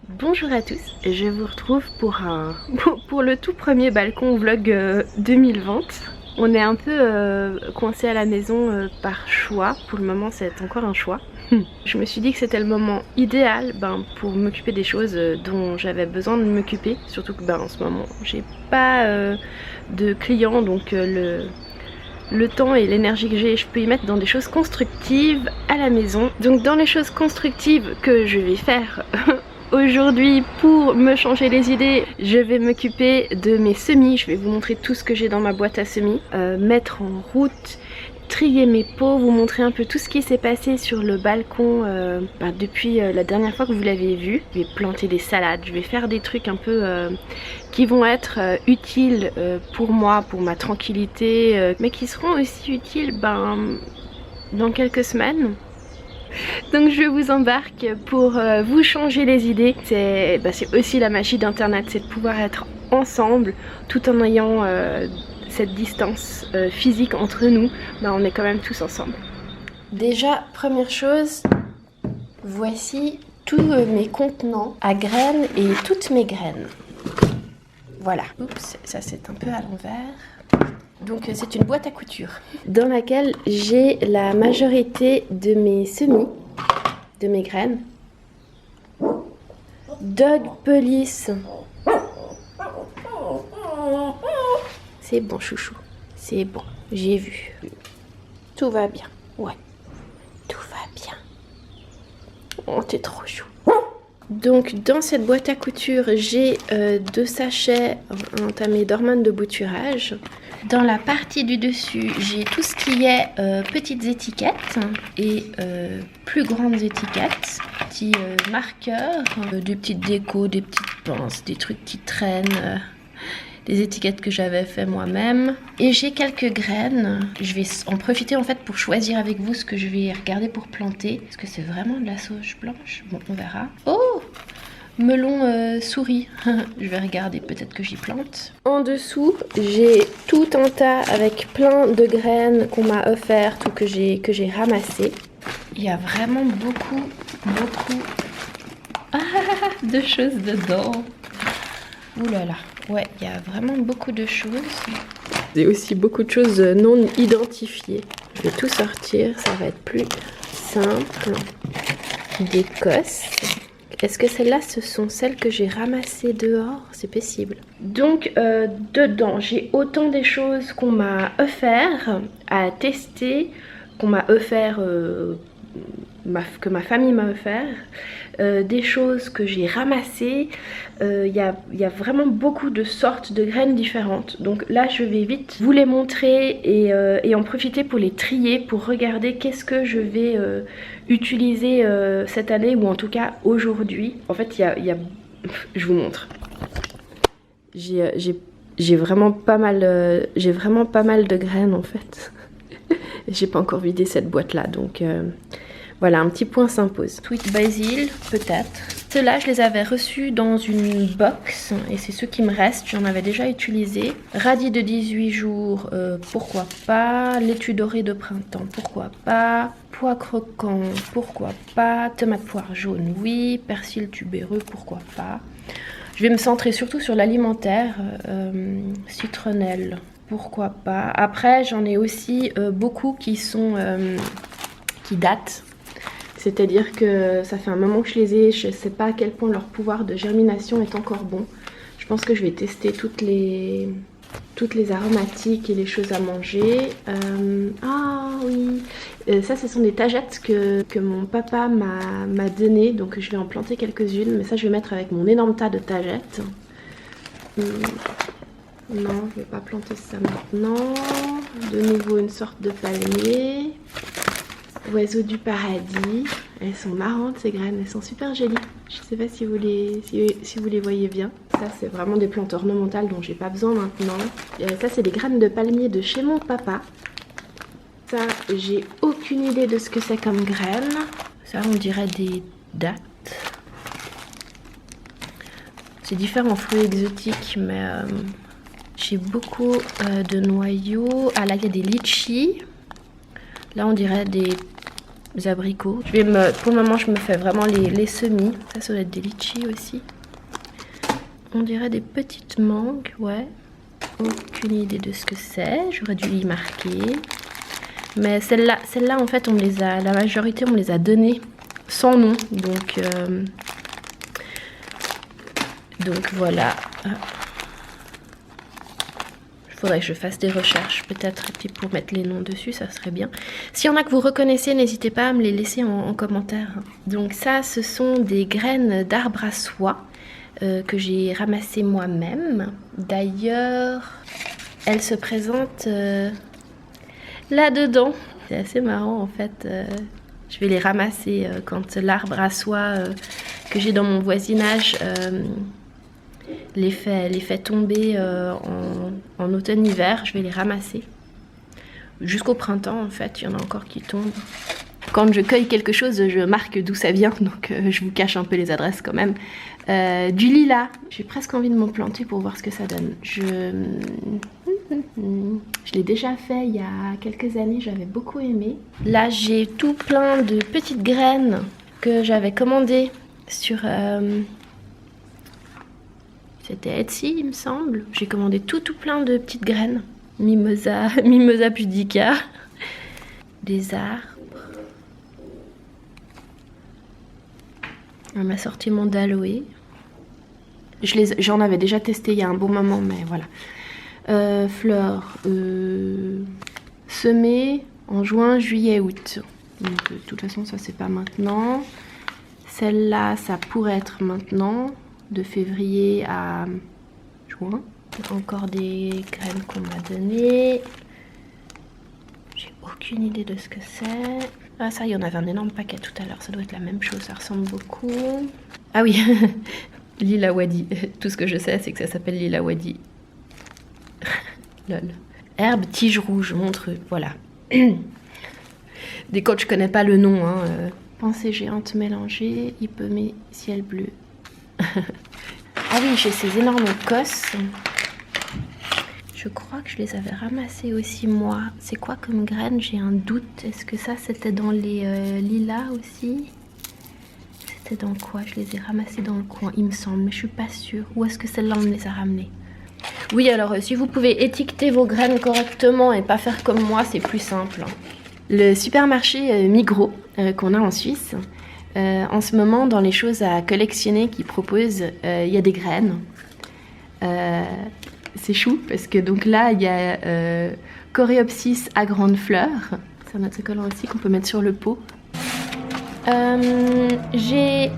Bonjour à tous, je vous retrouve pour le tout premier balcon vlog 2020. On est un peu coincé à la maison par choix, pour le moment c'est encore un choix. Je me suis dit que c'était le moment idéal pour m'occuper des choses dont j'avais besoin de m'occuper, surtout que en ce moment j'ai pas de clients, donc le temps et l'énergie que j'ai, je peux y mettre dans des choses constructives à la maison. Donc dans les choses constructives que je vais faire aujourd'hui pour me changer les idées, je vais m'occuper de mes semis. Je vais vous montrer tout ce que j'ai dans ma boîte à semis, mettre en route, trier mes pots, vous montrer un peu tout ce qui s'est passé sur le balcon depuis la dernière fois que vous l'avez vu. Je vais planter des salades, je vais faire des trucs un peu qui vont être utiles pour moi, pour ma tranquillité, mais qui seront aussi utiles dans quelques semaines. Donc je vous embarque pour vous changer les idées. C'est aussi la magie d'internet, c'est de pouvoir être ensemble tout en ayant cette distance physique entre nous. On est quand même tous ensemble. Déjà, première chose, voici tous mes contenants à graines et toutes mes graines. Voilà. Oups, ça c'est un peu à l'envers. Donc c'est une boîte à couture dans laquelle j'ai la majorité de mes semis, de mes graines. Dog police. C'est bon chouchou, c'est bon, j'ai vu. Tout va bien, ouais, tout va bien. Oh t'es trop chou. Donc dans cette boîte à couture, j'ai 2 sachets entamés d'hormones de bouturage. Dans la partie du dessus, j'ai tout ce qui est petites étiquettes et plus grandes étiquettes, petits marqueurs, des petites décos, des petites pinces, des trucs qui traînent, des étiquettes que j'avais fait moi-même. Et j'ai quelques graines. Je vais en profiter en fait pour choisir avec vous ce que je vais regarder pour planter. Est-ce que c'est vraiment de la sauge blanche? Bon, on verra. Oh! Melon souris, je vais regarder, peut-être que j'y plante. En dessous, j'ai tout un tas avec plein de graines qu'on m'a offertes ou que j'ai ramassées. Il y a vraiment beaucoup de choses dedans. Ouh là là, ouais, il y a vraiment beaucoup de choses. Il y a aussi beaucoup de choses non identifiées. Je vais tout sortir, ça va être plus simple. Des cosses. Est-ce que celles-là, ce sont celles que j'ai ramassées dehors? C'est possible. Donc, dedans, j'ai autant des choses qu'on m'a offert à tester, qu'on m'a offert, que ma famille m'a offert, des choses que j'ai ramassées. Il y a vraiment beaucoup de sortes de graines différentes. Donc là, je vais vite vous les montrer et en profiter pour les trier, pour regarder qu'est-ce que je vais utiliser cette année ou en tout cas aujourd'hui. En fait, je vous montre. J'ai vraiment pas mal de graines en fait. J'ai pas encore vidé cette boîte là, donc voilà, un petit point s'impose. Sweet basil, peut-être. Ceux-là, je les avais reçus dans une box et c'est ceux qui me restent. J'en avais déjà utilisé. Radis de 18 jours, pourquoi pas. Laitue dorée de printemps, pourquoi pas. Pois croquant, pourquoi pas. Tomate poire jaune, oui. Persil tubéreux, pourquoi pas. Je vais me centrer surtout sur l'alimentaire. Citronnelle, pourquoi pas. Après, j'en ai aussi beaucoup qui datent. C'est-à-dire que ça fait un moment que je les ai, je ne sais pas à quel point leur pouvoir de germination est encore bon. Je pense que je vais tester toutes les aromatiques et les choses à manger. Ah oui, ça ce sont des tagettes que mon papa m'a donné, donc je vais en planter quelques-unes, mais ça je vais mettre avec mon énorme tas de tagettes. Non, je ne vais pas planter ça maintenant. De nouveau une sorte de palmier. Oiseaux du paradis, elles sont marrantes ces graines, elles sont super jolies. Je sais pas si vous les voyez bien. Ça c'est vraiment des plantes ornementales dont j'ai pas besoin maintenant. Et ça c'est des graines de palmier de chez mon papa. Ça j'ai aucune idée de ce que c'est comme graines. Ça on dirait des dattes. C'est différents fruits exotiques mais j'ai beaucoup de noyaux. Ah là il y a des litchis. Là on dirait des abricots. Pour le moment, je me fais vraiment les semis. Ça doit être des litchis aussi. On dirait des petites mangues, ouais. Aucune idée de ce que c'est. J'aurais dû y marquer. Mais celle-là, en fait, la majorité, on me les a données sans nom. Donc voilà. Il faudrait que je fasse des recherches, peut-être pour mettre les noms dessus, ça serait bien. S'il y en a que vous reconnaissez, n'hésitez pas à me les laisser en commentaire. Donc ça, ce sont des graines d'arbre à soie que j'ai ramassées moi-même. D'ailleurs, elles se présentent là-dedans. C'est assez marrant en fait. Je vais les ramasser quand l'arbre à soie que j'ai dans mon voisinage les fait tomber en automne-hiver. Je vais les ramasser jusqu'au printemps en fait. Il y en a encore qui tombent. Quand je cueille quelque chose, je marque d'où ça vient, donc je vous cache un peu les adresses quand même. Du lilas, j'ai presque envie de m'en planter pour voir ce que ça donne. Je l'ai déjà fait il y a quelques années, j'avais beaucoup aimé. Là, j'ai tout plein de petites graines que j'avais commandées sur... C'était Etsy, il me semble. J'ai commandé tout plein de petites graines. Mimosa pudica. Des arbres. Un assortiment d'aloe. J'en avais déjà testé il y a un bon moment, mais voilà. Fleurs semées en juin, juillet, août. Donc de toute façon, ça c'est pas maintenant. Celle-là, ça pourrait être maintenant. De février à juin. Encore des graines qu'on m'a données. J'ai aucune idée de ce que c'est. Ah ça, il y en avait un énorme paquet tout à l'heure. Ça doit être la même chose, ça ressemble beaucoup. Ah oui, Lila Wadi. Tout ce que je sais, c'est que ça s'appelle Lila Wadi. Lol. Herbe tige rouge, montreux, voilà. Des coachs, je connais pas le nom. Hein. Pensée géante mélangée, hypomée, ciel bleu. Ah oui, j'ai ces énormes cosses. Je crois que je les avais ramassées aussi moi. C'est quoi comme graines? J'ai un doute. Est-ce que ça c'était dans les lilas aussi? C'était dans quoi? Je les ai ramassées dans le coin, il me semble, mais je suis pas sûre. Ou est-ce que celle-là on me les a ramenées? Oui, alors si vous pouvez étiqueter vos graines correctement et pas faire comme moi, c'est plus simple. Le supermarché Migros qu'on a en Suisse. En ce moment, dans les choses à collectionner qu'ils proposent, il y a des graines. C'est chou parce que donc là, il y a Coréopsis à grandes fleurs. C'est un autocollant aussi qu'on peut mettre sur le pot. J'ai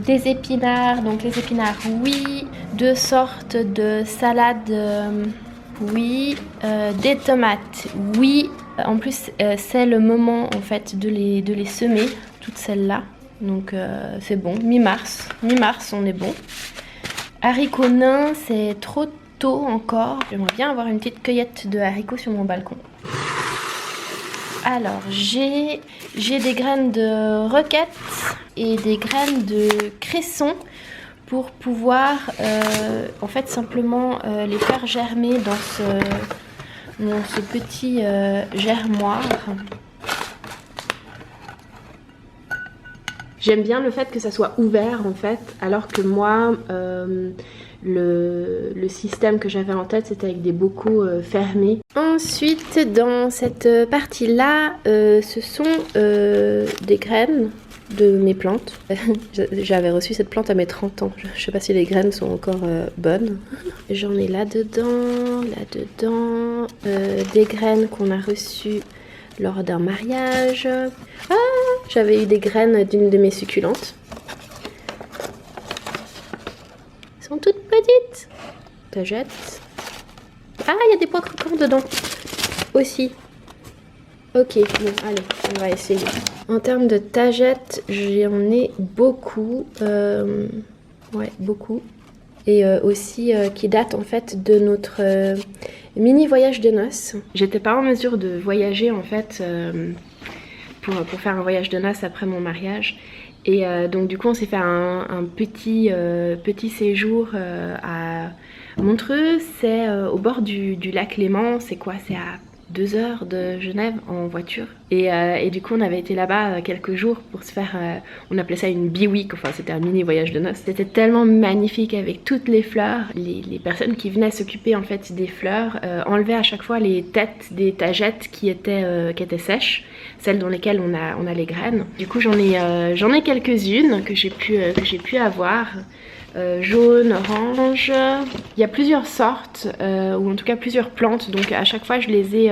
des épinards, donc les épinards, oui. 2 sortes de salades, oui. Des tomates, oui. En plus, c'est le moment en fait de les semer, toutes celles-là. Donc c'est bon, mi-mars, on est bon. Haricots nains, c'est trop tôt encore. J'aimerais bien avoir une petite cueillette de haricots sur mon balcon. Alors j'ai des graines de roquette et des graines de cresson pour pouvoir en fait simplement les faire germer dans ce petit germoir. J'aime bien le fait que ça soit ouvert en fait, alors que moi, le système que j'avais en tête, c'était avec des bocaux fermés. Ensuite, dans cette partie-là, ce sont des graines de mes plantes. J'avais reçu cette plante à mes 30 ans. Je sais pas si les graines sont encore bonnes. J'en ai là-dedans, des graines qu'on a reçues lors d'un mariage. Ah, j'avais eu des graines d'une de mes succulentes. Elles sont toutes petites. Tagettes. Ah, il y a des pois croquants dedans aussi. Ok, bon, allez, on va essayer. En termes de tagettes, j'en ai beaucoup. Ouais, beaucoup. Et aussi qui date en fait de notre mini voyage de noces. J'étais pas en mesure de voyager en fait pour faire un voyage de noces après mon mariage. Et donc du coup on s'est fait un petit séjour à Montreux. C'est au bord du lac Léman. C'est quoi? C'est à 2 heures de Genève en voiture. Et du coup on avait été là-bas quelques jours pour se faire, on appelait ça une bee-week, enfin c'était un mini voyage de noces. C'était tellement magnifique avec toutes les fleurs. Les personnes qui venaient s'occuper en fait des fleurs enlevaient à chaque fois les têtes des tagettes qui étaient sèches, celles dans lesquelles on a les graines. Du coup j'en ai quelques-unes que j'ai pu avoir. Jaune, orange, il y a plusieurs sortes ou en tout cas plusieurs plantes, donc à chaque fois je les ai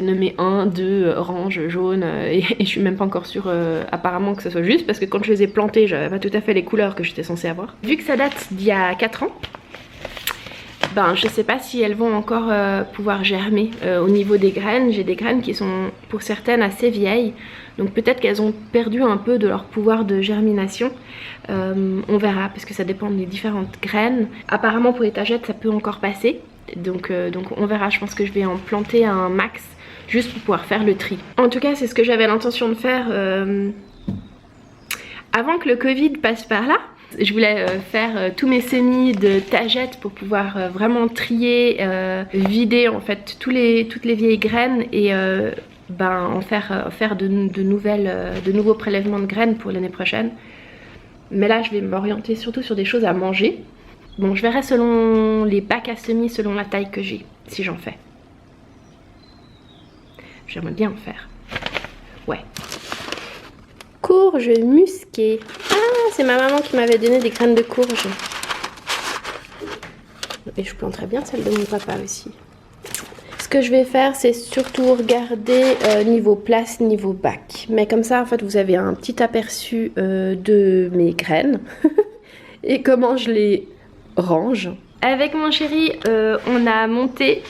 nommées 1, 2, orange, jaune et je suis même pas encore sûre apparemment que ce soit juste parce que quand je les ai plantées j'avais pas tout à fait les couleurs que j'étais censée avoir. Vu que ça date d'il y a 4 ans, ben je sais pas si elles vont encore pouvoir germer. Au niveau des graines, j'ai des graines qui sont pour certaines assez vieilles, donc peut-être qu'elles ont perdu un peu de leur pouvoir de germination. On verra parce que ça dépend des différentes graines. Apparemment pour les tagettes ça peut encore passer, donc on verra. Je pense que je vais en planter un max juste pour pouvoir faire le tri. En tout cas c'est ce que j'avais l'intention de faire avant que le Covid passe par là. Je voulais faire tous mes semis de tagettes pour pouvoir vraiment trier, vider en fait toutes les vieilles graines et en faire de nouveaux prélèvements de graines pour l'année prochaine. Mais là je vais m'orienter surtout sur des choses à manger. Bon, je verrai selon les bacs à semis, selon la taille que j'ai, si j'en fais. J'aimerais bien en faire. Ouais. Courge musquée. Ah, c'est ma maman qui m'avait donné des graines de courge. Et je planterais bien celle de mon papa aussi. Ce que je vais faire, c'est surtout regarder niveau place, niveau bac. Mais comme ça, en fait, vous avez un petit aperçu de mes graines et comment je les range. Avec mon chéri, on a monté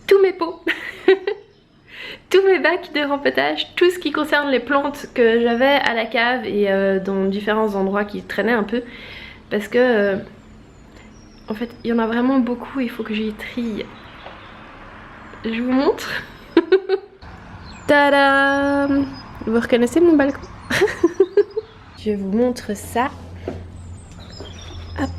tous mes pots. Tous mes bacs de rempotage, tout ce qui concerne les plantes que j'avais à la cave et dans différents endroits qui traînaient un peu. Parce que, en fait, il y en a vraiment beaucoup, il faut que j'y trie. Je vous montre. Tadam! Vous reconnaissez mon balcon? Je vous montre ça. Hop.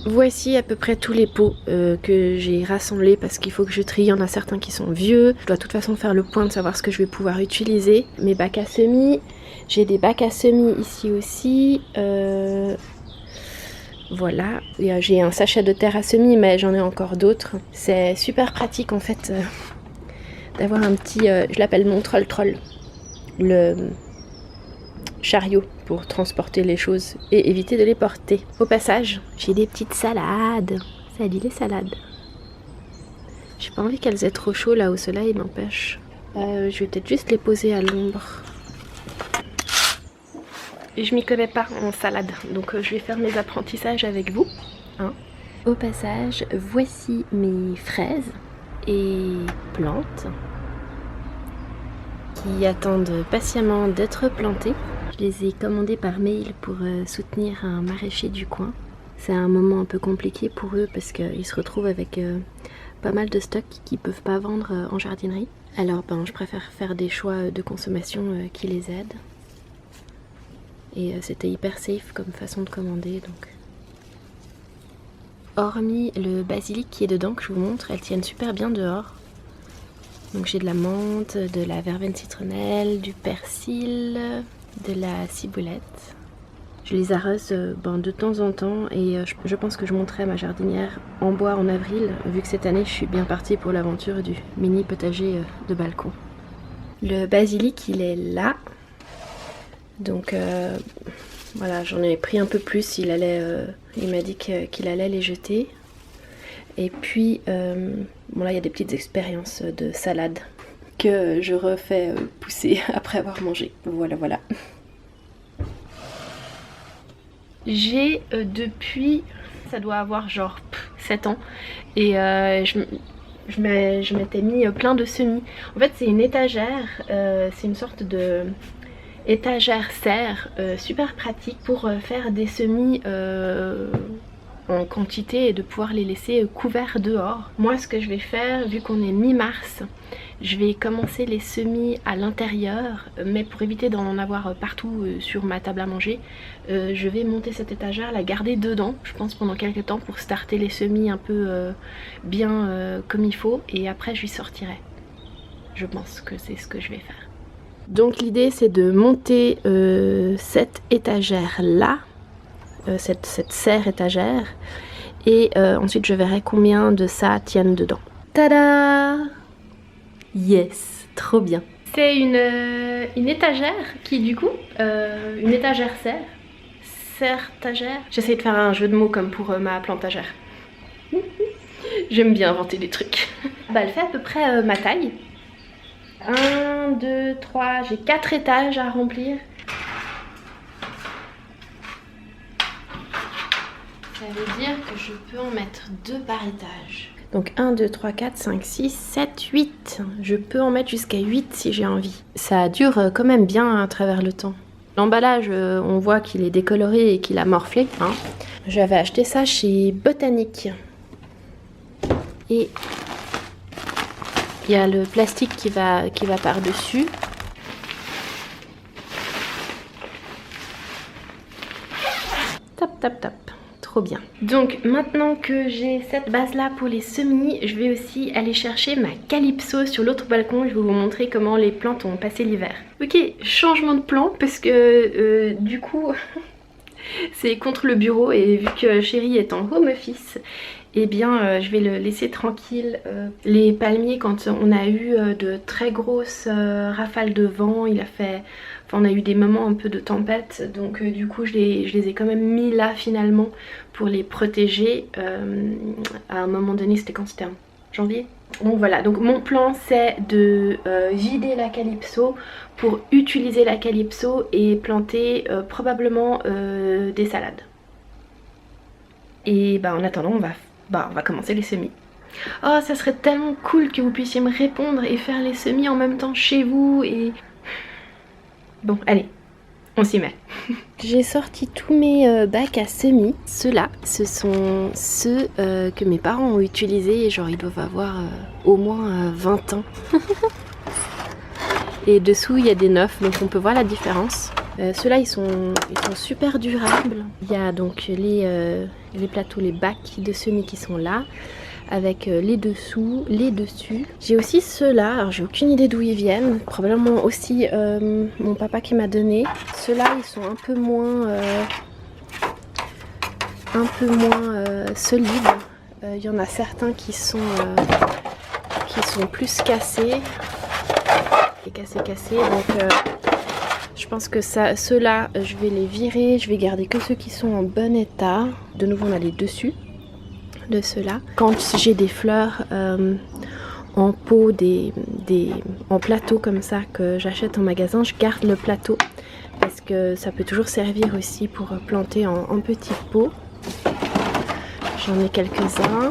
Voici à peu près tous les pots que j'ai rassemblés parce qu'il faut que je trie. Il y en a certains qui sont vieux. Je dois de toute façon faire le point de savoir ce que je vais pouvoir utiliser. Mes bacs à semis. J'ai des bacs à semis ici aussi. Voilà. J'ai un sachet de terre à semis mais j'en ai encore d'autres. C'est super pratique en fait d'avoir un petit... je l'appelle mon troll. Le chariot pour transporter les choses et éviter de les porter. Au passage, j'ai des petites salades. Salut les salades. J'ai pas envie qu'elles aient trop chaud là au soleil, n'empêche. Je vais peut-être juste les poser à l'ombre. Je m'y connais pas en salade, donc je vais faire mes apprentissages avec vous. Hein. Au passage, voici mes fraises et plantes qui attendent patiemment d'être plantées. Je les ai commandées par mail pour soutenir un maraîcher du coin. C'est un moment un peu compliqué pour eux parce qu'ils se retrouvent avec pas mal de stocks qu'ils ne peuvent pas vendre en jardinerie. Alors je préfère faire des choix de consommation qui les aident. Et c'était hyper safe comme façon de commander. Donc. Hormis le basilic qui est dedans que je vous montre, elles tiennent super bien dehors. Donc j'ai de la menthe, de la verveine citronnelle, du persil, de la ciboulette. Je les arrose de temps en temps et je pense que je monterai ma jardinière en bois en avril, vu que cette année je suis bien partie pour l'aventure du mini potager de balcon. Le basilic il est là, donc voilà, j'en ai pris un peu plus, il m'a dit qu'il allait les jeter. Et puis, là il y a des petites expériences de salade que je refais pousser après avoir mangé. Voilà. J'ai depuis, ça doit avoir genre 7 ans, et je m'étais mis plein de semis. En fait c'est une étagère, c'est une sorte de étagère serre super pratique pour faire des semis en quantité et de pouvoir les laisser couverts dehors. Moi ce que je vais faire, vu qu'on est mi-mars, je vais commencer les semis à l'intérieur, mais pour éviter d'en avoir partout sur ma table à manger, je vais monter cette étagère, la garder dedans, je pense pendant quelques temps pour starter les semis un peu bien comme il faut, et après je lui sortirai. Je pense que c'est ce que je vais faire. Donc l'idée c'est de monter cette étagère là, cette serre étagère, et ensuite je verrai combien de ça tiennent dedans. Tada! Yes, trop bien. C'est une étagère qui du coup, une étagère serre-tagère. J'essaie de faire un jeu de mots comme pour ma plantagère. J'aime bien inventer des trucs. Bah, elle fait à peu près ma taille. 1, 2, 3, j'ai 4 étages à remplir. Ça veut dire que je peux en mettre 2 par étage. Donc 1, 2, 3, 4, 5, 6, 7, 8. Je peux en mettre jusqu'à 8 si j'ai envie. Ça dure quand même bien à travers le temps. L'emballage, on voit qu'il est décoloré et qu'il a morflé. Hein. J'avais acheté ça chez Botanique. Et il y a le plastique qui va par-dessus. Tap, tap, tap. Trop bien. Donc maintenant que j'ai cette base là pour les semis, je vais aussi aller chercher ma calypso sur l'autre balcon. Je vais vous montrer comment les plantes ont passé l'hiver. Ok, changement de plan parce que du coup c'est contre le bureau et vu que Chéri est en home office, eh bien je vais le laisser tranquille. Les palmiers, quand on a eu de très grosses rafales de vent, on a eu des moments un peu de tempête, donc du coup je les ai quand même mis là finalement pour les protéger. À un moment donné, c'était quand? C'était en janvier. Donc voilà, donc mon plan c'est de vider la calypso pour utiliser la calypso et planter probablement des salades. Et bah en attendant on va commencer les semis. Oh, ça serait tellement cool que vous puissiez me répondre et faire les semis en même temps chez vous et... Bon, allez, on s'y met. J'ai sorti tous mes bacs à semis. Ceux-là, ce sont ceux que mes parents ont utilisés. Genre, ils doivent avoir au moins 20 ans. Et dessous, il y a des neufs, donc on peut voir la différence. Ceux-là, ils sont super durables. Il y a donc les plateaux, les bacs de semis qui sont là, avec les dessous, les dessus. J'ai aussi ceux-là, alors j'ai aucune idée d'où ils viennent, probablement aussi mon papa qui m'a donné. Ceux-là, ils sont un peu moins solides. Il y en a certains qui sont plus cassés. Cassés, donc je pense que ceux-là, je vais les virer. Je vais garder que ceux qui sont en bon état. De nouveau, on a les dessus de ceux-là. Quand j'ai des fleurs en pot, en plateau comme ça que j'achète en magasin, je garde le plateau parce que ça peut toujours servir aussi pour planter en petits pots. J'en ai quelques-uns.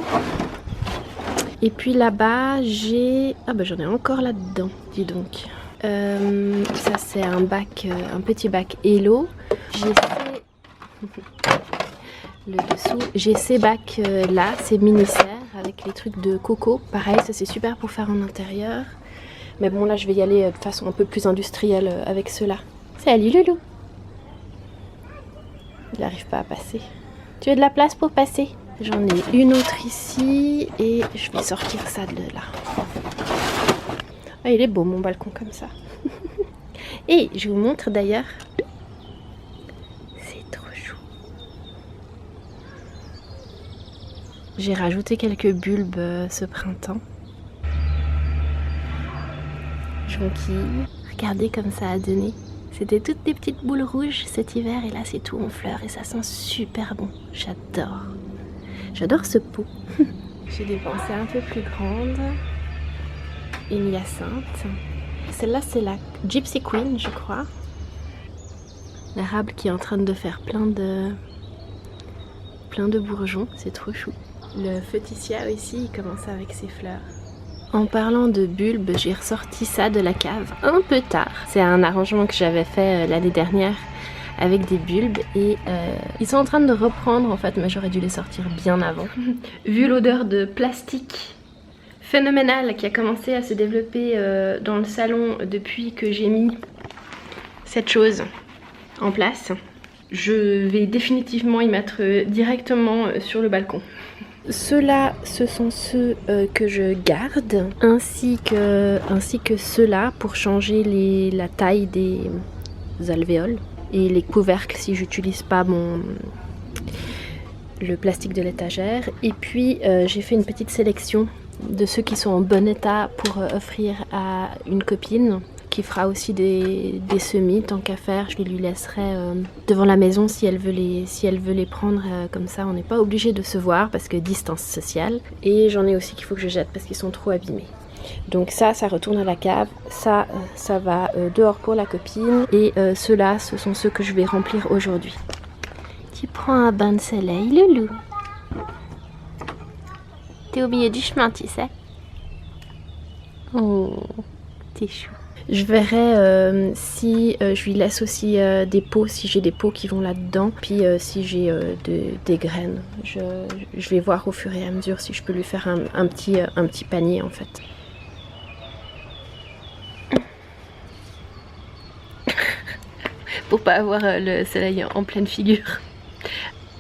Et puis là-bas, j'ai... Ah bah j'en ai encore là-dedans, dis donc. Ça c'est un petit bac Hello. Le dessous, j'ai ces bacs là, ces mini-serres avec les trucs de coco. Pareil, ça c'est super pour faire en intérieur. Mais bon là je vais y aller de façon un peu plus industrielle avec ceux-là. Salut Loulou. Il n'arrive pas à passer. Tu as de la place pour passer? J'en ai une autre ici et je vais sortir ça de là. Ah, il est beau mon balcon comme ça. Et je vous montre d'ailleurs. C'est trop chou. J'ai rajouté quelques bulbes ce printemps. Jonquille. Regardez comme ça a donné. C'était toutes des petites boules rouges cet hiver et là c'est tout en fleurs et ça sent super bon. J'adore. J'adore ce pot. J'ai des pensées un peu plus grandes. Une hyacinthe. Celle-là, c'est la Gypsy Queen, je crois. L'érable qui est en train de faire plein de bourgeons. C'est trop chou. Le Photicia aussi, il commence avec ses fleurs. En parlant de bulbes, j'ai ressorti ça de la cave un peu tard. C'est un arrangement que j'avais fait l'année dernière avec des bulbes et ils sont en train de reprendre en fait, mais j'aurais dû les sortir bien avant. Vu l'odeur de plastique phénoménale qui a commencé à se développer dans le salon depuis que j'ai mis cette chose en place, je vais définitivement y mettre directement sur le balcon. Ceux-là, ce sont ceux que je garde, ainsi que ceux-là pour changer la taille des alvéoles et les couvercles si j'utilise pas le plastique de l'étagère. Et puis j'ai fait une petite sélection de ceux qui sont en bon état pour offrir à une copine qui fera aussi des semis. Tant qu'à faire, je les lui laisserai devant la maison si elle veut les prendre. Comme ça, on n'est pas obligé de se voir parce que distance sociale. Et j'en ai aussi qu'il faut que je jette parce qu'ils sont trop abîmés. Donc ça retourne à la cave. Ça va dehors pour la copine. Et ceux-là, ce sont ceux que je vais remplir aujourd'hui. Tu prends un bain de soleil, loulou. T'es au milieu du chemin, tu sais. Oh, t'es chou. Je verrai si je lui laisse aussi des pots, si j'ai des pots qui vont là-dedans. Puis si j'ai des graines, je vais voir au fur et à mesure si je peux lui faire un petit panier en fait. Pour pas avoir le soleil en pleine figure.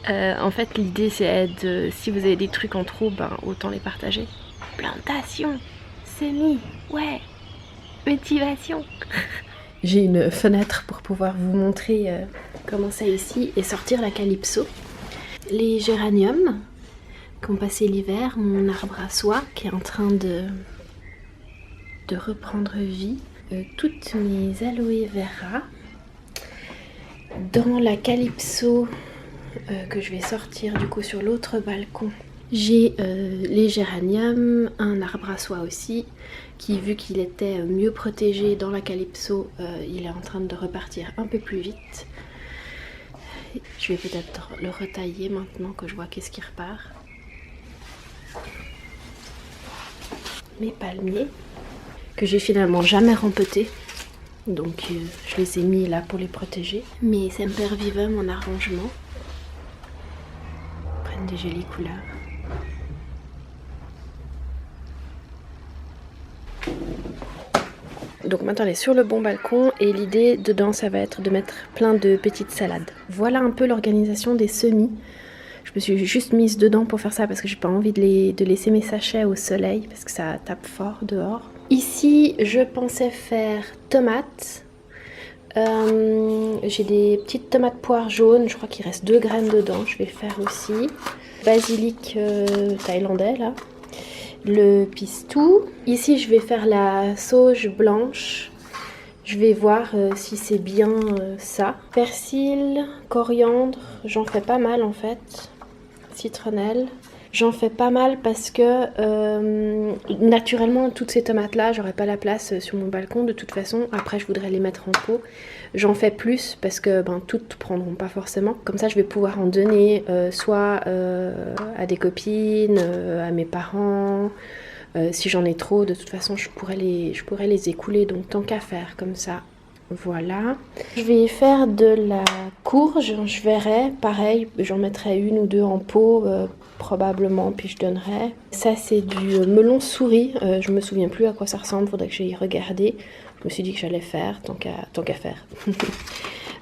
En fait l'idée c'est si vous avez des trucs en trop, ben, autant les partager. Plantation, semis, ouais. Motivation. J'ai une fenêtre pour pouvoir vous montrer comment c'est ici et sortir la calypso. Les géraniums qui ont passé l'hiver, mon arbre à soie qui est en train de reprendre vie, toutes mes aloe vera. Dans la calypso que je vais sortir du coup sur l'autre balcon, j'ai les géraniums, un arbre à soie aussi, qui vu qu'il était mieux protégé dans la calypso, il est en train de repartir un peu plus vite. Je vais peut-être le retailler maintenant que je vois qu'est-ce qui repart. Mes palmiers, que j'ai finalement jamais rempotés, donc je les ai mis là pour les protéger. Mes sempervivum en arrangement, prennent des jolies couleurs. Donc maintenant on est sur le bon balcon et l'idée dedans ça va être de mettre plein de petites salades. Voilà un peu l'organisation des semis. Je me suis juste mise dedans pour faire ça parce que j'ai pas envie de laisser mes sachets au soleil parce que ça tape fort dehors. Ici je pensais faire tomates. J'ai des petites tomates poires jaunes, je crois qu'il reste 2 graines dedans, je vais faire aussi. Basilic thaïlandais là. Le pistou. Ici je vais faire la sauge blanche. Je vais voir si c'est bien ça. Persil, coriandre, j'en fais pas mal en fait. Citronnelle. J'en fais pas mal parce que naturellement toutes ces tomates là j'aurais pas la place sur mon balcon de toute façon. Après je voudrais les mettre en pot. J'en fais plus parce que toutes prendront pas forcément. Comme ça je vais pouvoir en donner soit à des copines, à mes parents. Si j'en ai trop de toute façon je pourrais les écouler, donc tant qu'à faire comme ça. Voilà. Je vais faire de la courge, je verrai, pareil, j'en mettrai 1 ou 2 en pot probablement, puis je donnerai. Ça c'est du melon souris, je me souviens plus à quoi ça ressemble, faudrait que j'aille regarder. Je me suis dit que j'allais faire, tant qu'à faire.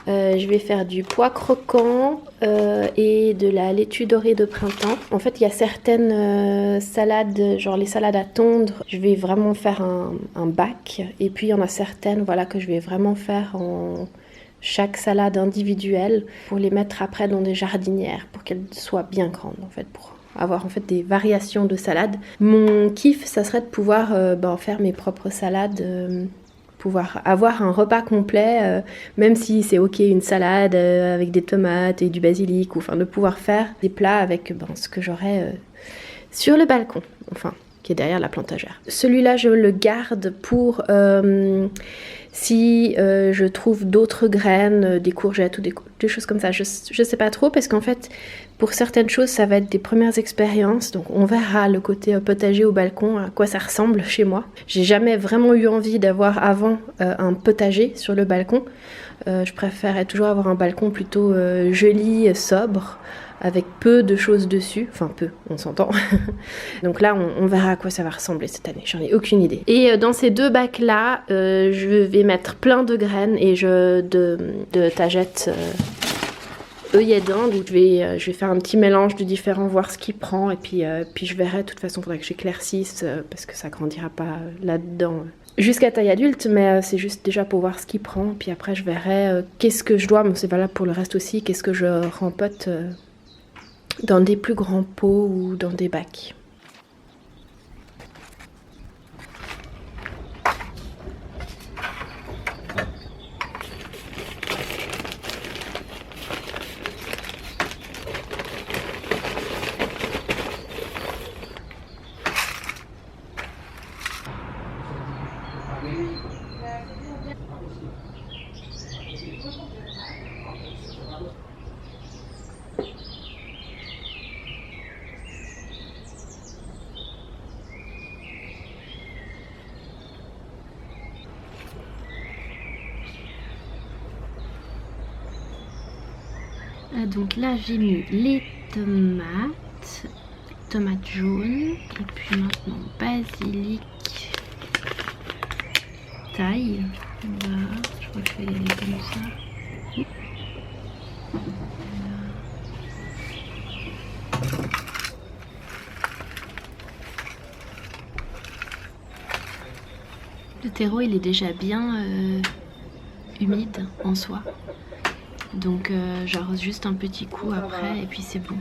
Je vais faire du pois croquant et de la laitue dorée de printemps. En fait, il y a certaines salades, genre les salades à tondre, je vais vraiment faire un bac. Et puis, il y en a certaines que je vais vraiment faire en chaque salade individuelle pour les mettre après dans des jardinières pour qu'elles soient bien grandes, en fait, pour avoir en fait des variations de salades. Mon kiff, ça serait de pouvoir faire mes propres salades. Pouvoir avoir un repas complet, même si c'est ok une salade avec des tomates et du basilic, ou enfin de pouvoir faire des plats avec ce que j'aurais sur le balcon, enfin qui est derrière la plantagère. Celui-là je le garde pour si je trouve d'autres graines, des courgettes ou des choses comme ça, je sais pas trop parce qu'en fait pour certaines choses ça va être des premières expériences, donc on verra le côté potager au balcon, à quoi ça ressemble chez moi. J'ai jamais vraiment eu envie d'avoir avant un potager sur le balcon, Je préférais toujours avoir un balcon plutôt joli, sobre, avec peu de choses dessus. Enfin peu, on s'entend. Donc là, on verra à quoi ça va ressembler cette année, j'en ai aucune idée. Et dans ces 2 bacs là, je vais mettre plein de graines et de tagettes œillets d'Inde, où je vais faire un petit mélange de différents, voir ce qu'il prend, et puis je verrai. De toute façon, il faudra que j'éclaircisse parce que ça grandira pas là-dedans jusqu'à taille adulte, mais c'est juste déjà pour voir ce qu'il prend. Puis après, je verrai qu'est-ce que je dois, mais c'est valable pour le reste aussi, qu'est-ce que je rempote dans des plus grands pots ou dans des bacs. Donc là j'ai mis les tomates jaunes, et puis maintenant basilic, taille, voilà, je crois que je vais y aller comme ça. Le terreau il est déjà bien humide en soi. Donc j'arrose juste un petit coup après et puis c'est bon.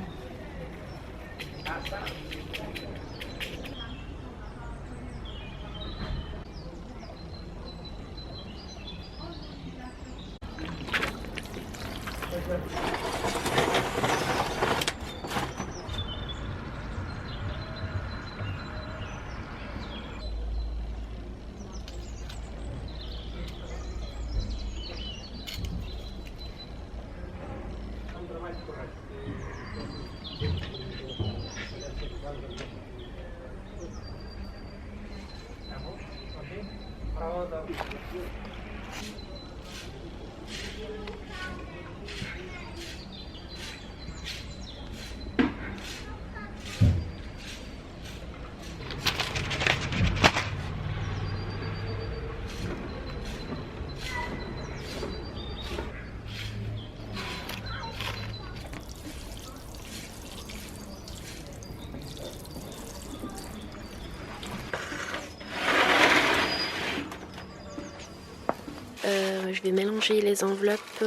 Je vais mélanger les enveloppes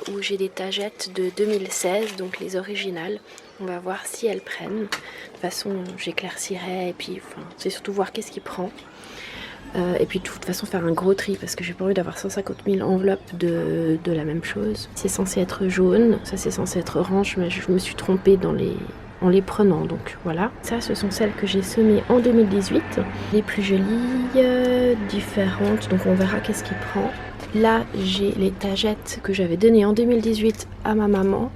où j'ai des tagettes de 2016, donc les originales. On va voir si elles prennent. De toute façon, j'éclaircirai et puis c'est surtout voir qu'est-ce qu'il prend. Et puis de toute façon faire un gros tri parce que j'ai pas envie d'avoir 150 000 enveloppes de la même chose. C'est censé être jaune, ça c'est censé être orange, mais je me suis trompée en les prenant, donc voilà. Ça, ce sont celles que j'ai semées en 2018. Les plus jolies, différentes, donc on verra qu'est-ce qu'il prend. Là, j'ai les tagettes que j'avais données en 2018 à ma maman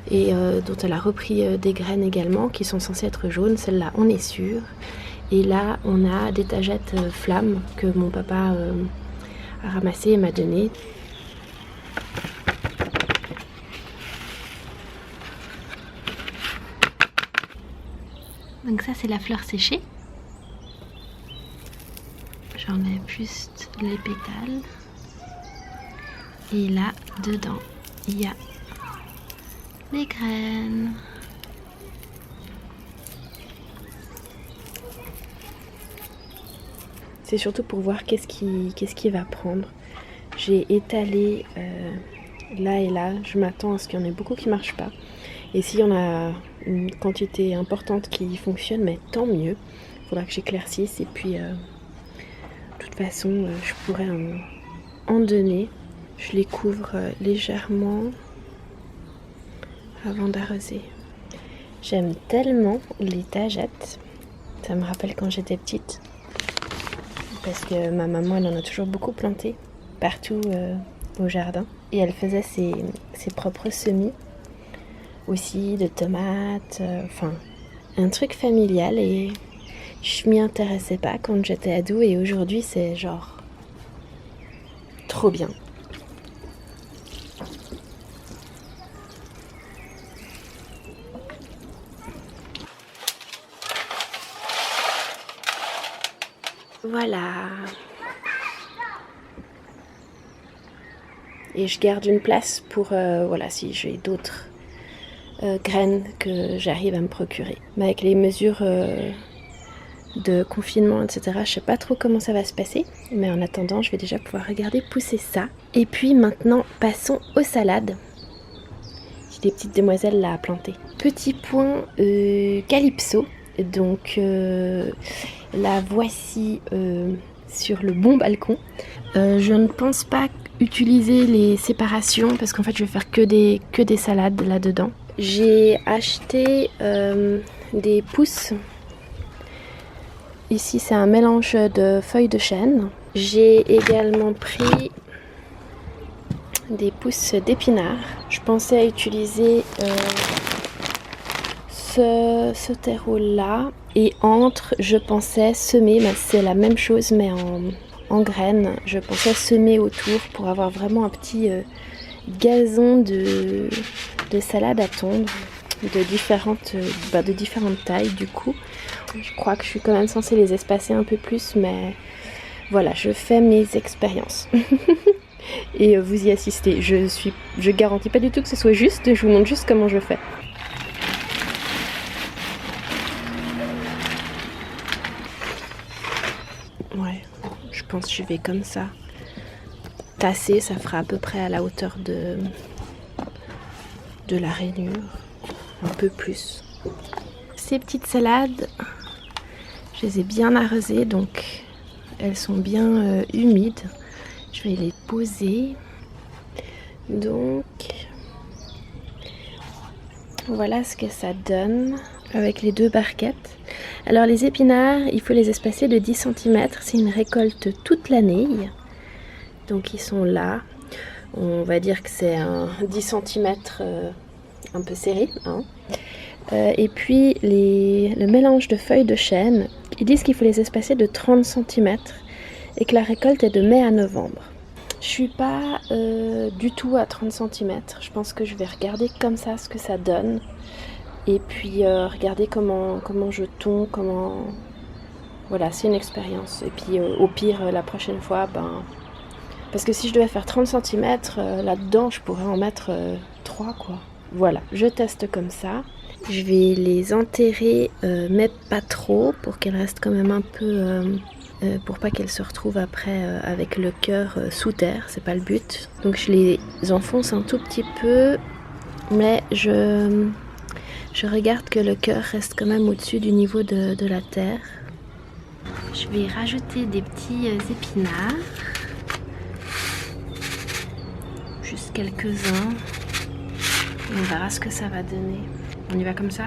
et dont elle a repris des graines également, qui sont censées être jaunes. Celle-là, on est sûr. Et là, on a des tagettes flammes que mon papa a ramassées et m'a données. Donc ça, c'est la fleur séchée. J'enlève juste les pétales. Et là, dedans, il y a les graines. C'est surtout pour voir qu'est-ce qu'il va prendre. J'ai étalé là et là. Je m'attends à ce qu'il y en ait beaucoup qui ne marchent pas. Et s'il y en a une quantité importante qui fonctionne, mais tant mieux. Il faudra que j'éclaircisse. Et puis, de toute façon, je pourrais en donner. Je les couvre légèrement avant d'arroser. J'aime tellement les tagettes. Ça me rappelle quand j'étais petite. Parce que ma maman, elle en a toujours beaucoup planté, partout au jardin. Et elle faisait ses propres semis, aussi de tomates, enfin, un truc familial. Et je m'y intéressais pas quand j'étais ado. Et aujourd'hui, c'est genre trop bien. Voilà. Et je garde une place pour, voilà, si j'ai d'autres graines que j'arrive à me procurer. Mais avec les mesures de confinement, etc., je sais pas trop comment ça va se passer. Mais en attendant, je vais déjà pouvoir regarder pousser ça. Et puis maintenant, passons aux salades. J'ai des petites demoiselles là à planter. Petit point calypso. Donc la voici sur le bon balcon. Je ne pense pas utiliser les séparations parce qu'en fait je vais faire que des salades là-dedans. J'ai acheté des pousses. Ici c'est un mélange de feuilles de chêne. J'ai également pris des pousses d'épinards. Je pensais utiliser ce terreau là et entre je pensais semer, mais c'est la même chose mais en graines. Je pensais semer autour pour avoir vraiment un petit gazon de salade à tondre de différentes tailles du coup. Je crois que je suis quand même censée les espacer un peu plus, mais voilà, je fais mes expériences. Et vous y assistez. Je garantis pas du tout que ce soit juste, je vous montre juste comment je fais. Ouais, je pense que je vais comme ça. Tasser, ça fera à peu près à la hauteur de la rainure. Un peu plus. Ces petites salades, je les ai bien arrosées, donc elles sont bien humides. Je vais les poser. Donc, voilà ce que ça donne avec les deux barquettes. Alors les épinards, il faut les espacer de 10 cm. C'est une récolte toute l'année. Donc ils sont là. On va dire que c'est un 10 cm un peu serré. Hein. Et puis le mélange de feuilles de chêne, ils disent qu'il faut les espacer de 30 cm et que la récolte est de mai à novembre. Je suis pas du tout à 30 cm. Je pense que je vais regarder comme ça ce que ça donne. Et puis regarder comment je tonds, Voilà, c'est une expérience. Et puis au pire, la prochaine fois, parce que si je devais faire 30 cm, là-dedans, je pourrais en mettre 3, quoi. Voilà, je teste comme ça. Je vais les enterrer, mais pas trop, pour qu'elles restent quand même un peu... pour pas qu'elles se retrouvent après avec le cœur sous terre, c'est pas le but. Donc je les enfonce un tout petit peu, mais je regarde que le cœur reste quand même au-dessus du niveau de la terre. Je vais rajouter des petits épinards, juste quelques-uns, et on verra ce que ça va donner. On y va comme ça?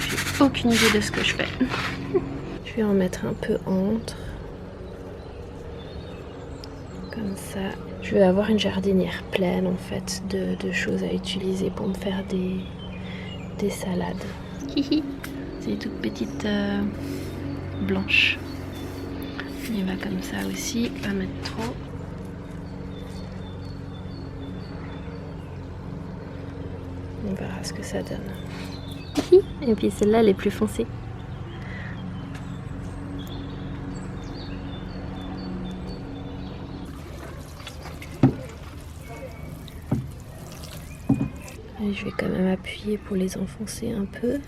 J'ai aucune idée de ce que je fais. Je vais en mettre un peu entre. Comme ça. Je vais avoir une jardinière pleine en fait de choses à utiliser pour me faire des salades. C'est des toutes petites blanches. On y va comme ça aussi, pas mettre trop. On verra ce que ça donne. Et puis celle-là, elle est plus foncée. Et je vais quand même appuyer pour les enfoncer un peu.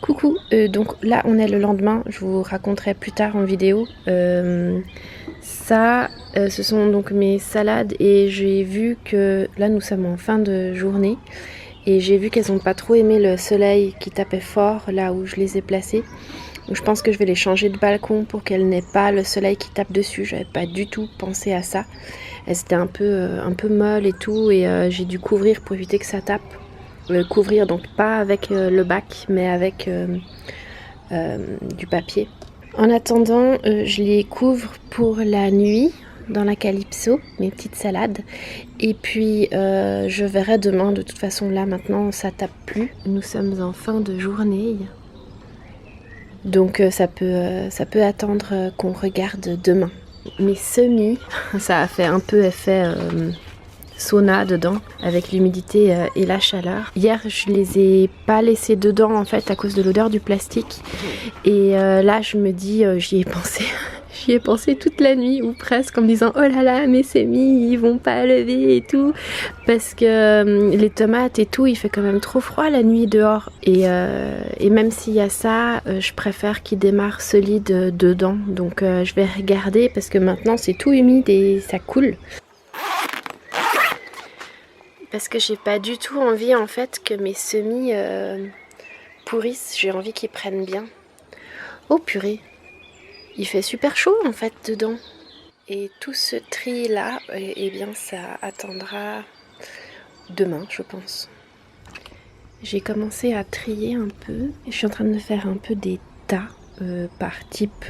Coucou, donc là on est le lendemain, je vous raconterai plus tard en vidéo. Ça, ce sont donc mes salades et j'ai vu que là nous sommes en fin de journée et j'ai vu qu'elles n'ont pas trop aimé le soleil qui tapait fort là où je les ai placées. Donc je pense que je vais les changer de balcon pour qu'elles n'aient pas le soleil qui tape dessus. J'avais pas du tout pensé à ça. Elles étaient un peu molles et tout et j'ai dû couvrir pour éviter que ça tape. Couvrir donc pas avec le bac mais avec du papier. En attendant, je les couvre pour la nuit dans la calypso, mes petites salades. Et puis je verrai demain, de toute façon là maintenant ça tape plus. Nous sommes en fin de journée. Donc ça peut attendre qu'on regarde demain. Mes semis, ça a fait un peu effet sauna dedans avec l'humidité et la chaleur. Hier je les ai pas laissés dedans en fait à cause de l'odeur du plastique et là je me dis j'y ai pensé. J'y ai pensé toute la nuit ou presque en me disant oh là là mes semis ils vont pas lever et tout parce que les tomates et tout il fait quand même trop froid la nuit dehors et même s'il y a ça je préfère qu'ils démarrent solide dedans donc je vais regarder parce que maintenant c'est tout humide et ça coule parce que j'ai pas du tout envie en fait que mes semis pourrissent, j'ai envie qu'ils prennent bien. Oh purée, il fait super chaud en fait dedans. Et tout ce tri là, eh bien ça attendra demain je pense. J'ai commencé à trier un peu. Je suis en train de faire un peu des tas par type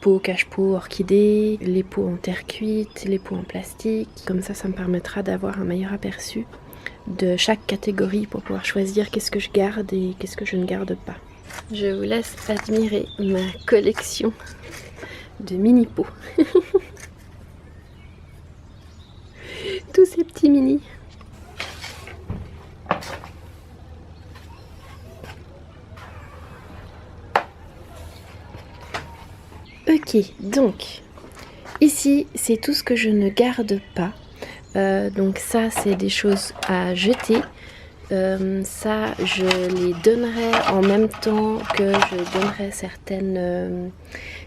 pot, cache-pot, orchidée, les pots en terre cuite, les pots en plastique. Comme ça me permettra d'avoir un meilleur aperçu de chaque catégorie pour pouvoir choisir qu'est-ce que je garde et qu'est-ce que je ne garde pas. Je vous laisse admirer ma collection de mini pots. Tous ces petits mini. Ok, donc ici c'est tout ce que je ne garde pas. Donc ça c'est des choses à jeter. Ça je les donnerai en même temps que je donnerai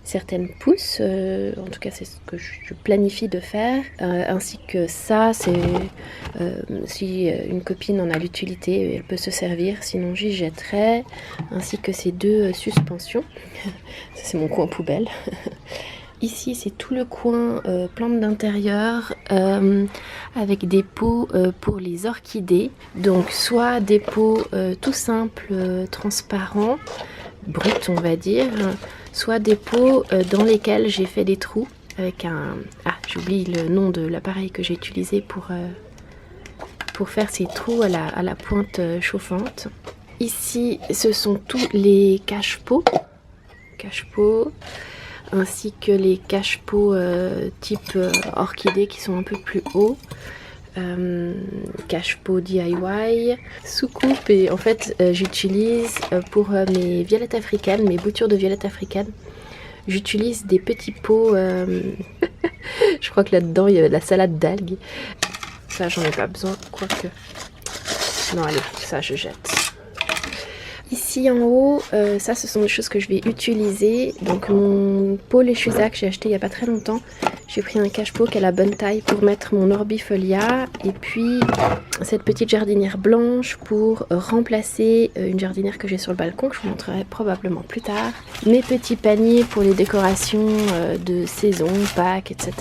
certaines pousses, en tout cas c'est ce que je planifie de faire, ainsi que ça c'est si une copine en a l'utilité elle peut se servir, sinon j'y jetterai, ainsi que ces deux suspensions. Ça c'est mon coin poubelle. Ici c'est tout le coin plantes d'intérieur avec des pots pour les orchidées, donc soit des pots tout simples transparents, bruts on va dire, soit des pots dans lesquels j'ai fait des trous avec un... Ah j'oublie le nom de l'appareil que j'ai utilisé pour faire ces trous à la pointe chauffante. Ici ce sont tous les cache-pots, ainsi que les cache-pots type orchidée qui sont un peu plus hauts, cache-pot DIY, soucoupe, et en fait j'utilise pour mes violettes africaines, mes boutures de violettes africaines, j'utilise des petits pots, je crois que là-dedans il y avait de la salade d'algues, ça j'en ai pas besoin, quoique, non allez, ça je jette. Ici en haut, ça ce sont des choses que je vais utiliser. Donc mon pot Lechuza que j'ai acheté il n'y a pas très longtemps. J'ai pris un cache-pot qui a la bonne taille pour mettre mon orbifolia. Et puis cette petite jardinière blanche pour remplacer une jardinière que j'ai sur le balcon, que je vous montrerai probablement plus tard. Mes petits paniers pour les décorations de saison, Pâques, etc.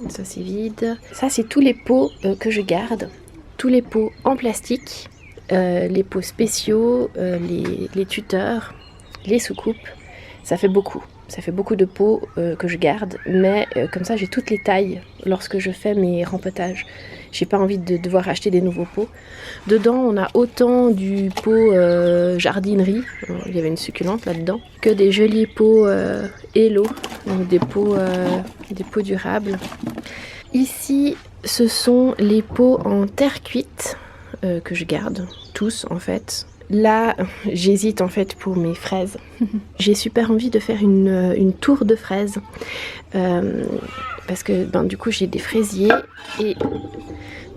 Ça c'est vide. Ça c'est tous les pots que je garde. Tous les pots en plastique. Les pots spéciaux, les tuteurs, les soucoupes, ça fait beaucoup de pots que je garde, mais comme ça j'ai toutes les tailles lorsque je fais mes rempotages. J'ai pas envie de devoir acheter des nouveaux pots. Dedans on a autant du pot jardinerie, il y avait une succulente là-dedans, que des jolis pots Hello, donc des pots durables. Ici ce sont les pots en terre cuite, que je garde, tous en fait. Là, j'hésite en fait pour mes fraises. J'ai super envie de faire une tour de fraises. Parce que du coup j'ai des fraisiers et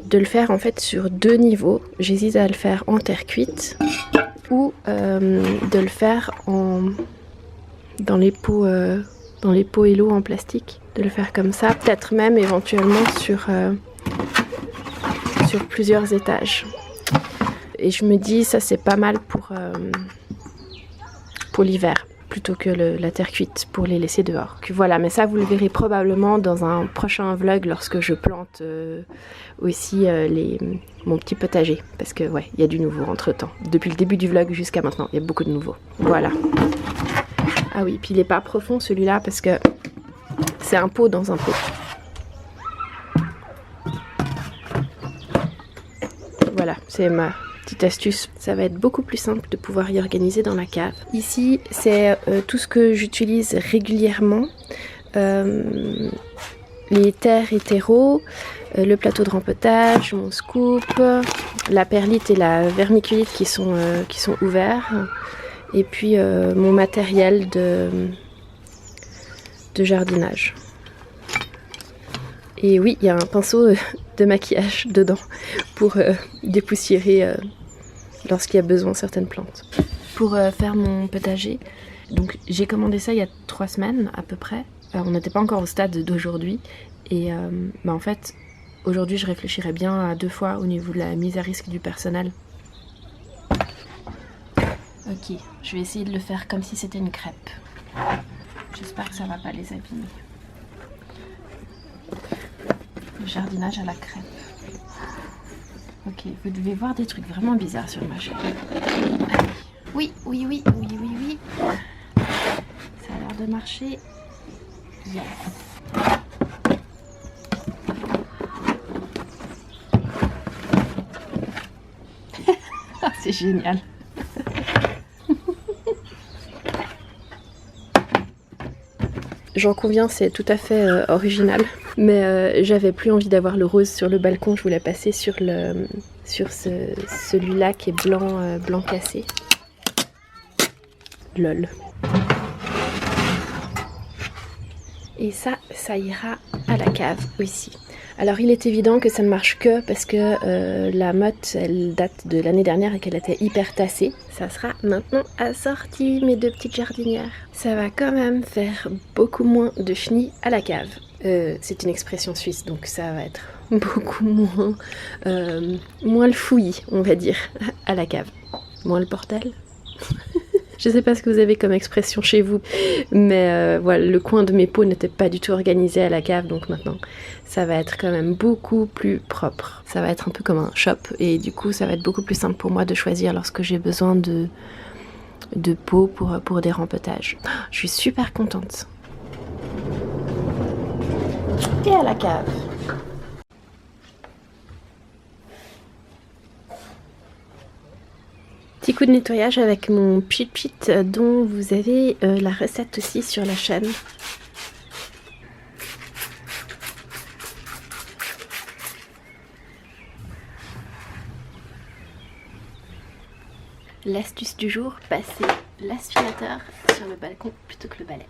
de le faire en fait sur deux niveaux. J'hésite à le faire en terre cuite ou de le faire dans les pots Hello en plastique. De le faire comme ça, peut-être même éventuellement sur plusieurs étages. Et je me dis ça c'est pas mal pour l'hiver plutôt que la terre cuite pour les laisser dehors. Voilà, mais ça vous le verrez probablement dans un prochain vlog lorsque je plante aussi mon petit potager, parce que ouais, il y a du nouveau entre temps. Depuis le début du vlog jusqu'à maintenant, il y a beaucoup de nouveau. Voilà. Ah oui, puis il est pas profond celui-là parce que c'est un pot dans un pot. Voilà, c'est ma petite astuce. Ça va être beaucoup plus simple de pouvoir y organiser dans la cave. Ici, c'est tout ce que j'utilise régulièrement. les terres et terreaux, le plateau de rempotage, mon scoop, la perlite et la vermiculite qui sont ouverts, et puis mon matériel de jardinage. Et oui, il y a un pinceau de maquillage dedans pour dépoussiérer lorsqu'il y a besoin de certaines plantes. Pour faire mon potager, donc j'ai commandé ça il y a 3 semaines à peu près. On n'était pas encore au stade d'aujourd'hui et en fait aujourd'hui je réfléchirais bien à 2 fois au niveau de la mise à risque du personnel. Ok, je vais essayer de le faire comme si c'était une crêpe. J'espère que ça va pas les abîmer. Le jardinage à la crêpe. Ok, vous devez voir des trucs vraiment bizarres sur ma chaîne. Allez. Oui. Ça a l'air de marcher. Yes. C'est génial. J'en conviens, c'est tout à fait original. Mais j'avais plus envie d'avoir le rose sur le balcon, je voulais passer sur celui-là qui est blanc cassé. Lol. Et ça ira à la cave aussi. Alors il est évident que ça ne marche que parce que la motte elle date de l'année dernière et qu'elle était hyper tassée. Ça sera maintenant assorti mes 2 petites jardinières. Ça va quand même faire beaucoup moins de chenilles à la cave. C'est une expression suisse donc ça va être beaucoup moins le fouillis on va dire à la cave. Moins le bordel. Je sais pas ce que vous avez comme expression chez vous, mais voilà, le coin de mes pots n'était pas du tout organisé à la cave, donc maintenant ça va être quand même beaucoup plus propre. Ça va être un peu comme un shop, et du coup ça va être beaucoup plus simple pour moi de choisir lorsque j'ai besoin de pots pour des rempotages. Je suis super contente. Et à la cave. Petit coup de nettoyage avec mon pchit dont vous avez la recette aussi sur la chaîne. L'astuce du jour, passer l'aspirateur sur le balcon plutôt que le balai.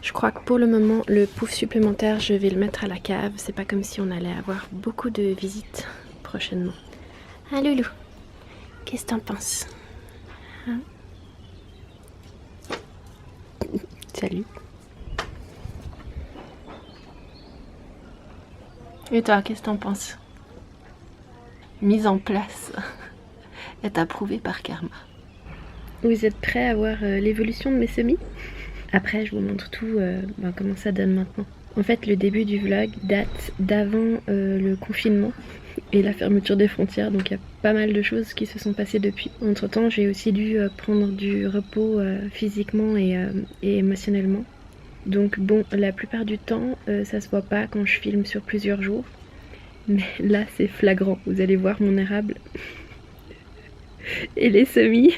Je crois que pour le moment, le pouf supplémentaire, je vais le mettre à la cave. C'est pas comme si on allait avoir beaucoup de visites prochainement. Ah Loulou, qu'est-ce que t'en penses? Hein? Salut. Et toi, qu'est-ce que t'en penses? Mise en place est approuvée par Karma. Vous êtes prêts à voir l'évolution de mes semis? Après, je vous montre tout, comment ça donne maintenant. En fait, le début du vlog date d'avant le confinement et la fermeture des frontières, donc il y a pas mal de choses qui se sont passées depuis. Entre temps, j'ai aussi dû prendre du repos physiquement et émotionnellement. Donc bon, la plupart du temps, ça se voit pas quand je filme sur plusieurs jours. Mais là, c'est flagrant. Vous allez voir mon érable et les semis.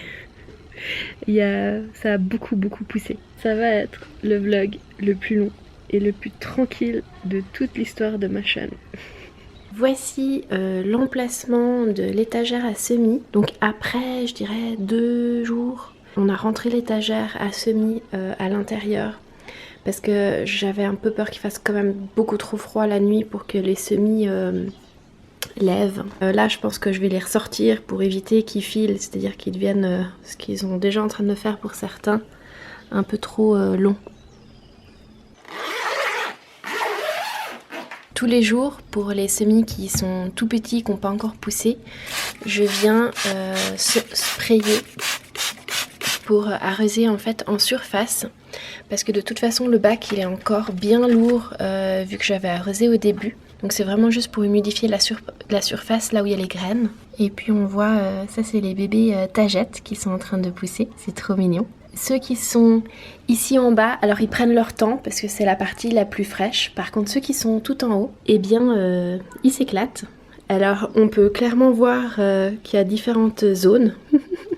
Ça a beaucoup poussé. Ça va être le vlog le plus long et le plus tranquille de toute l'histoire de ma chaîne. Voici l'emplacement de l'étagère à semis. Donc après, je dirais 2 jours, on a rentré l'étagère à semis à l'intérieur parce que j'avais un peu peur qu'il fasse quand même beaucoup trop froid la nuit pour que les semis lèvent. Là, je pense que je vais les ressortir pour éviter qu'ils filent, c'est-à-dire qu'ils deviennent, ce qu'ils sont déjà en train de faire pour certains, un peu trop longs. Tous les jours, pour les semis qui sont tout petits, qui n'ont pas encore poussé, je viens sprayer pour arroser en fait en surface. parce que de toute façon le bac il est encore bien lourd vu que j'avais arrosé au début. Donc c'est vraiment juste pour humidifier la surface là où il y a les graines. Et puis on voit, ça c'est les bébés tagettes qui sont en train de pousser, c'est trop mignon. Ceux qui sont ici en bas, alors ils prennent leur temps parce que c'est la partie la plus fraîche. Par contre ceux qui sont tout en haut, eh bien ils s'éclatent. Alors on peut clairement voir qu'il y a différentes zones.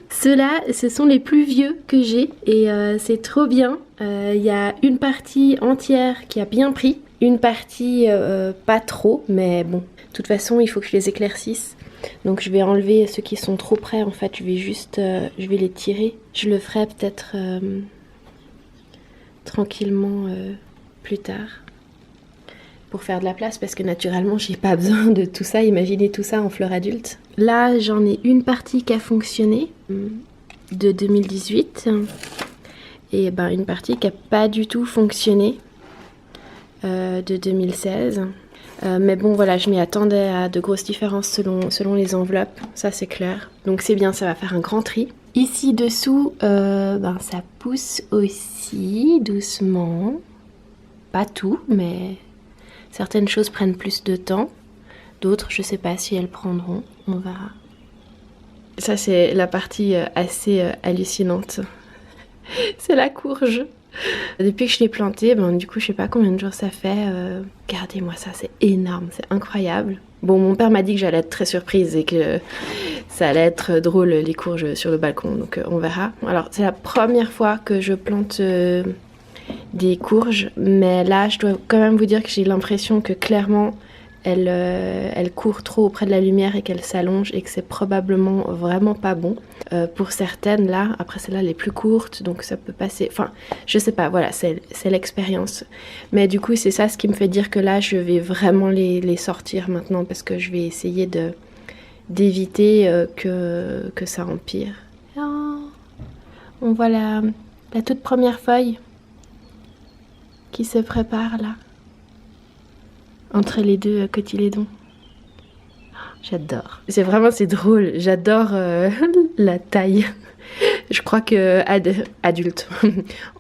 Ceux-là, ce sont les plus vieux que j'ai et c'est trop bien. Il y a une partie entière qui a bien pris, une partie pas trop, mais bon, de toute façon il faut que je les éclaircisse. Donc je vais enlever ceux qui sont trop près en fait, je vais les tirer. Je le ferai peut-être tranquillement plus tard pour faire de la place parce que naturellement j'ai pas besoin de tout ça, imaginez tout ça en fleurs adultes. Là j'en ai une partie qui a fonctionné de 2018 et ben une partie qui a pas du tout fonctionné de 2016. Mais bon voilà, je m'y attendais à de grosses différences selon les enveloppes, ça c'est clair. Donc c'est bien, ça va faire un grand tri. Ici dessous, ben, ça pousse aussi doucement. Pas tout, mais certaines choses prennent plus de temps. D'autres, je sais pas si elles prendront, on verra. Ça c'est la partie assez hallucinante. C'est la courge. Depuis que je l'ai plantée, ben, du coup je sais pas combien de jours ça fait. Regardez-moi ça, c'est énorme, c'est incroyable. Bon, mon père m'a dit que j'allais être très surprise et que ça allait être drôle les courges sur le balcon, donc on verra. Alors c'est la première fois que je plante des courges, mais là je dois quand même vous dire que j'ai l'impression que clairement elle court trop auprès de la lumière et qu'elle s'allonge et que c'est probablement vraiment pas bon. Pour certaines là, après celles-là les plus courtes, donc ça peut passer, enfin je sais pas, voilà, c'est l'expérience. Mais du coup c'est ça ce qui me fait dire que là je vais vraiment les sortir maintenant parce que je vais essayer d'éviter que ça empire. Oh, on voit la toute première feuille qui se prépare là. Entre les deux cotylédons. J'adore. C'est drôle. J'adore la taille. Je crois que adulte,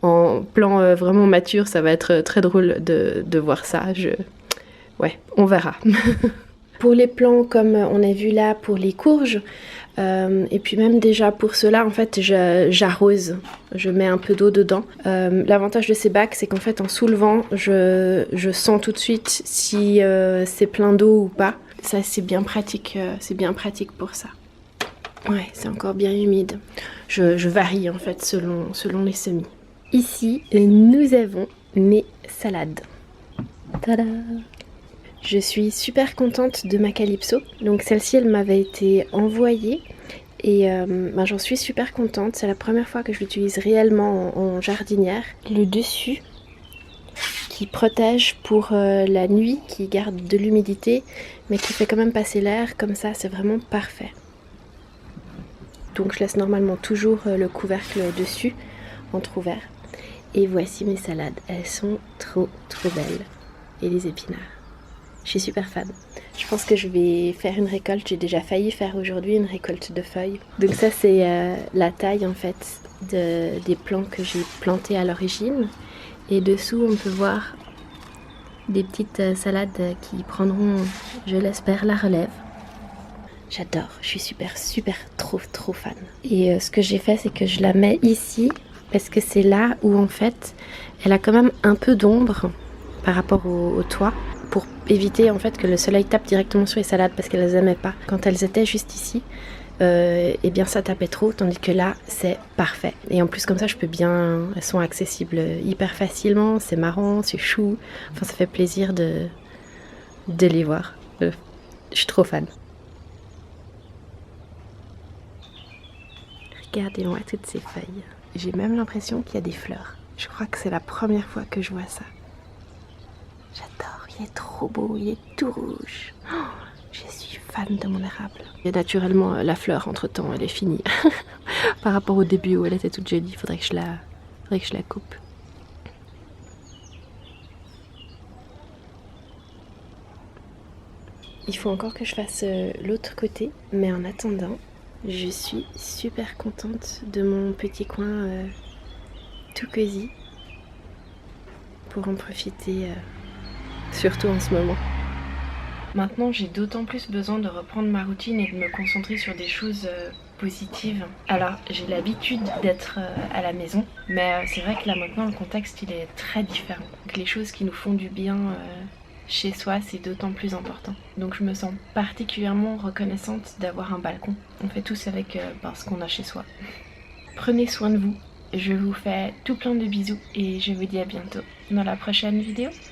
en plan vraiment mature, ça va être très drôle de voir ça. Ouais, on verra. Pour les plants, comme on a vu là, pour les courges, et puis même déjà pour cela, en fait, j'arrose. Je mets un peu d'eau dedans. L'avantage de ces bacs, c'est qu'en fait, en soulevant, je sens tout de suite si c'est plein d'eau ou pas. Ça, c'est bien pratique pour ça. Ouais, c'est encore bien humide. Je varie en fait selon les semis. Ici, nous avons mes salades. Tada! Je suis super contente de ma Calypso. Donc celle-ci, elle m'avait été envoyée et ben, j'en suis super contente. C'est la première fois que je l'utilise réellement en jardinière. Le dessus qui protège pour la nuit, qui garde de l'humidité, mais qui fait quand même passer l'air comme ça, c'est vraiment parfait. Donc je laisse normalement toujours le couvercle dessus, entrouvert. Et voici mes salades. Elles sont trop belles. Et les épinards. Je suis super fan. Je pense que je vais faire une récolte. J'ai déjà failli faire aujourd'hui une récolte de feuilles. Donc ça c'est la taille en fait des plants que j'ai plantés à l'origine. Et dessous on peut voir des petites salades qui prendront, je l'espère, la relève. J'adore. Je suis super trop fan. Et ce que j'ai fait c'est que je la mets ici parce que c'est là où en fait elle a quand même un peu d'ombre par rapport au toit, pour éviter en fait que le soleil tape directement sur les salades parce qu'elles n'aimaient pas. Quand elles étaient juste ici, eh bien ça tapait trop, tandis que là c'est parfait. Et en plus comme ça je peux bien, elles sont accessibles hyper facilement, c'est marrant, c'est chou, enfin ça fait plaisir de les voir. Je suis trop fan. Regardez-moi toutes ces feuilles. J'ai même l'impression qu'il y a des fleurs. Je crois que c'est la première fois que je vois ça. J'adore, il est trop beau, il est tout rouge. Oh, je suis fan de mon érable. Et naturellement, la fleur, entre-temps, elle est finie. Par rapport au début où elle était toute jolie, il faudrait que je la coupe. Il faut encore que je fasse l'autre côté. Mais en attendant, je suis super contente de mon petit coin tout cosy. pour en profiter, surtout en ce moment. Maintenant, j'ai d'autant plus besoin de reprendre ma routine et de me concentrer sur des choses positives. Alors, j'ai l'habitude d'être à la maison, mais c'est vrai que là maintenant, le contexte il est très différent. Donc les choses qui nous font du bien chez soi, c'est d'autant plus important. Donc je me sens particulièrement reconnaissante d'avoir un balcon. On fait tous avec ce qu'on a chez soi. Prenez soin de vous. Je vous fais tout plein de bisous et je vous dis à bientôt dans la prochaine vidéo.